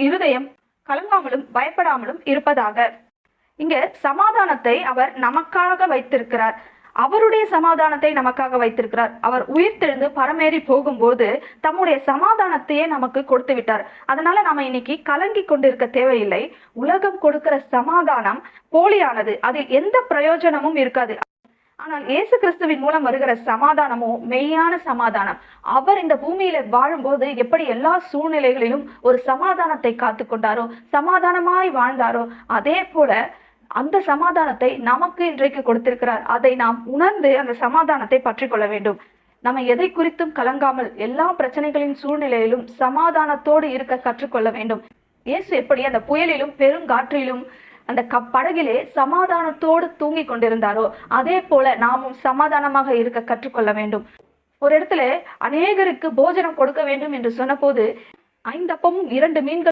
இருதயம் கலங்காமலும் பயப்படாமலும் இருப்பதாக. இங்க சமாதானத்தை அவர் நமக்காக வைத்திருக்கிறார். அவருடைய சமாதானத்தை நமக்காக வைத்திருக்கிறார். அவர் உயிர்த்தெழுந்து பரமேறி போகும்போது தம்முடைய சமாதானத்தையே நமக்கு கொடுத்து விட்டார். அதனால நாம இன்னைக்கு கலங்கி கொண்டிருக்க தேவையில்லை. உலகம் கொடுக்கிற சமாதானம் போலியானது, அதில் எந்த பிரயோஜனமும் இருக்காது. ஆனால் இயேசு கிறிஸ்துவின் மூலம் வருகிற சமாதானமோ மெய்யான சமாதானம். அவர் இந்த பூமியில வாழும்போது எப்படி எல்லா சூழ்நிலைகளிலும் ஒரு சமாதானத்தை காத்து கொண்டாரோ, சமாதானமாய் வாழ்ந்தாரோ, அதே போல அந்த சமாதானத்தை நமக்கு இன்றைக்கு கொடுத்திருக்கிறார். அதை நாம் உணர்ந்து அந்த சமாதானத்தை பற்றி கொள்ள வேண்டும். நம்ம எதை குறித்தும் கலங்காமல் எல்லா பிரச்சனைகளின் சூழ்நிலையிலும் சமாதானத்தோடு இருக்க கற்றுக்கொள்ள வேண்டும். இயேசு எப்படி அந்த புயலிலும் பெருங்காற்றிலும் அந்த படகிலே சமாதானத்தோடு தூங்கி கொண்டிருந்தாரோ, அதே போல நாமும் சமாதானமாக இருக்க கற்றுக்கொள்ள வேண்டும். ஒரு இடத்துல அநேகருக்கு போஜனம் கொடுக்க வேண்டும் என்று சொன்ன போது 5 அப்பமும் 2 மீன்கள்